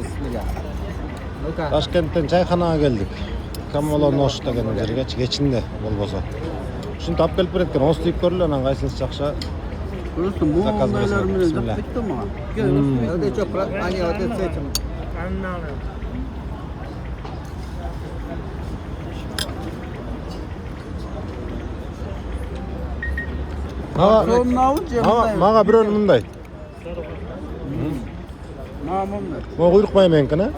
Bismillah. Toshkentdan çayxonaga keldik. Kamolonosh degan yerga kechindi bo'lmasa. Shuni topib kelib beretken, onu isteyip görürler, hangisini çakşa. Просто молодайлар менен жакпайт мага. Öde çok hani öde seçim. Maga bir önüm bunday. Maga kuyruk maymayınken ha?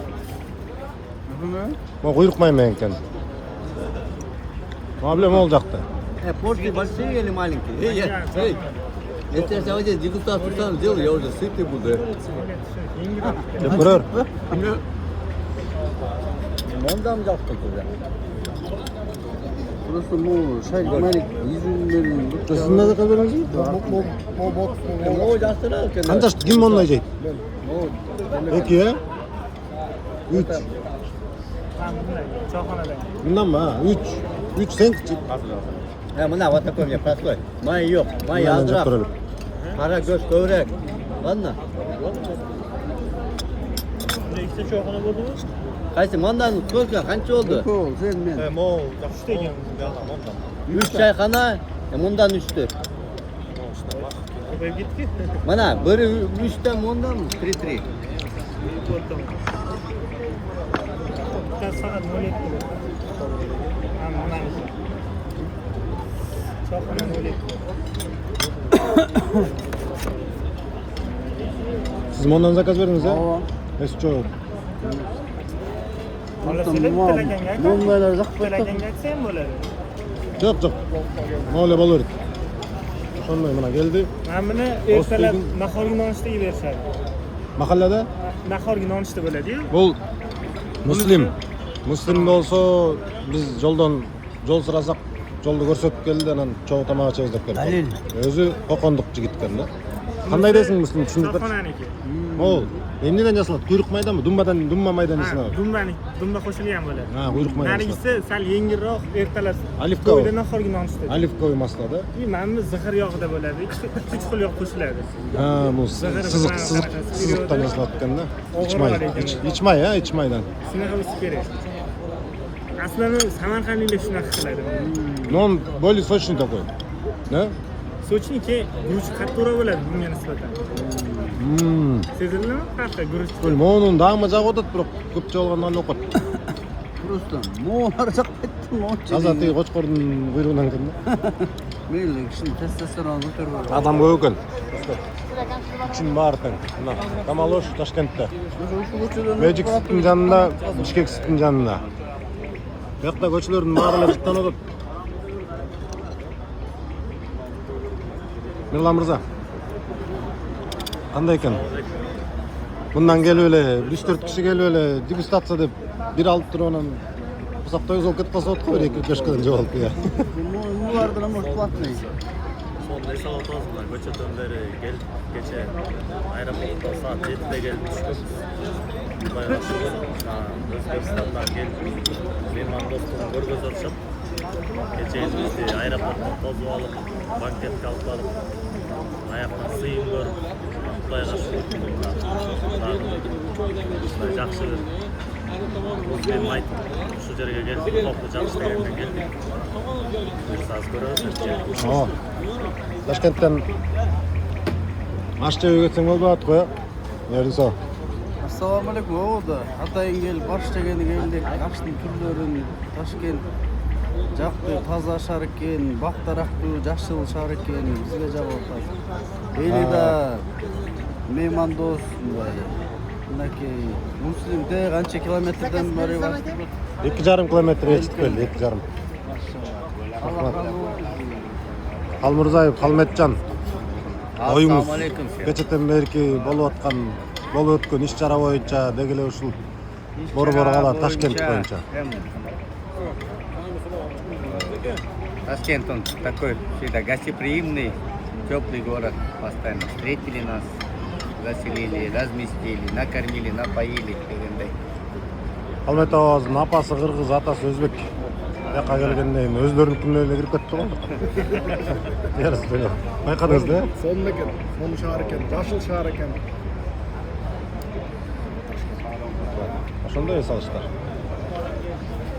Maga kuyruk maymayınken. Maga bilem olacaktı. Порки большие или маленькие? Эй. Если я сегодня дегустацию сам сделал, я уже сытый буду. Görür. Ondan mı yaptık burada? Burası mu? Şey manik yüzünlerin. Sizin ne kadar verdiniz? Ne olacaksın ha? Kandaş kim onlayacak? Peki ya? 3. Bundan mı ha? 3 sen küçük. Mana вот такой мне простой. Май yok. Май азрак. Kara göz kövrek. Ладно? İşte çoğuna buldu mu? Qaysi mandan ko'rka qancha oldu? Sen men. Mo, yaxshi ekan bu adam ondan. 3 çayxona, bundan 3'tü. Ko'payib ketdi. Mana biri 3 dan bundan 3. Kaç saat mo'l etdi. Mana. Çoğuna mo'l etdi. Siz ondan zakaz verdiniz ha? Eski çoğu. Bunlar zakpayt. Telaganga aytsam bo'ladi. Yok. Öyle bolur. Sonray bana geldi. Mana buni ertalab nahorgi nonushta berishadi. Mahallede? Nahorgi nonushta bo'ladi-yu. Bu Muslim bolsa biz yol sırasak joldu ko'rsatib keldi, anan çoğu tamağa çezdip keldi. Dalil. Özü qo'qondiqchi gitken da. Qanday desin Muslim tushunib ber. Qo'qonaniki. Ol. Emneden jasaladi? Quyruq maydanmi? Dumma maydan desina. Dumba qo'shilgan bo'ladi. Ha, quyruq maydan. Narigisi sal yengilroq ertalab. Alifka. To'yda nahorgi nonushta. Alifka maslarda. Mana bu zahir yog'ida bo'ladi. 3 xil yog' qo'shiladi. Ha, bu siziqdan jasalatganda. İçmay ha, içmaydan. Shunaqa bo'lsa kerak. Aslida Samarqandliklar shunaqa qiladi. Non более сочный такой. Да? Sochniki guruch qattiqroq bo'ladi bunga nisbatan. Sezildimi? Farqi guruch. Onun dağma jaq otat, biroq ko'pcha olgandan oqat. Просто molar zakpaytdi mo. Azatı qo'chqorning quyruğundan keldi. Meyli kishini testosteron ko'tarib. Adam ko'p ekan. Üçün bar ekan. Mana Kamalosh Toshkentda. Magic City'nin janında, Bishkek City'nin janında. Bu yoqda ko'chalarning barlari bittan olib. Mirlan Mirza. Qanday ekan? Bundan kelip öyle 3-4 kişi kelip öyle degustatsiya deb bir alıp turib ondan uzoqda o'zib ketib qolsa otqa bir 2-3 qilib javob ya. Bunlardan ama platный. Sonday saat olsunlar. Koçadan beri gel geçe aeroportda saat 7'de gelip düştük. Bayağı Özbekistan'dan gelip benim dostum görgöz alışıp geçeyiz işte aeroportda tozu alıp banket kalklarıp ayaktan sıyım görüp Kutlay'a karşı жақсы benim aytım şu yerге gelip toplu çalıştırgandan geldik. Bir saz görüyoruz. Toshkentdan aşçı öğretsen olmadı koy. Nerede so? Assalomu alaykum. Oldu. Atayin gelip başlaganda geldik. Aşçının türlerini Toshkent жақты таза шаар экен, бактарактуу, жашыл шаар экен, бизге жагат. Элида меймандос мындай. Мынакей Муслимде канча километрден бери бар? 2,5 kilometre yetişip geldi, 2,5. Қалмырзаев, Қалметжан. Oyumuz. Geçeten berki bolup ötkөн iş-чара боюнча дегеле ушул Борборгаlar Ташкент боюнча. Ташкент, он такой всегда гостеприимный, теплый город, постоянно встретили нас, заселили, разместили, накормили, напоили. Қалмет Аваз'ın апасы кыргыз, атасы өзбек. Яка келгенден кийин өздөрүнүн эле кирип кетти го. Yarısı böyle. Байкадыңыз да? Сонун экен, сонун шаар экен, жашыл шаар экен. ошондой эс алыштар.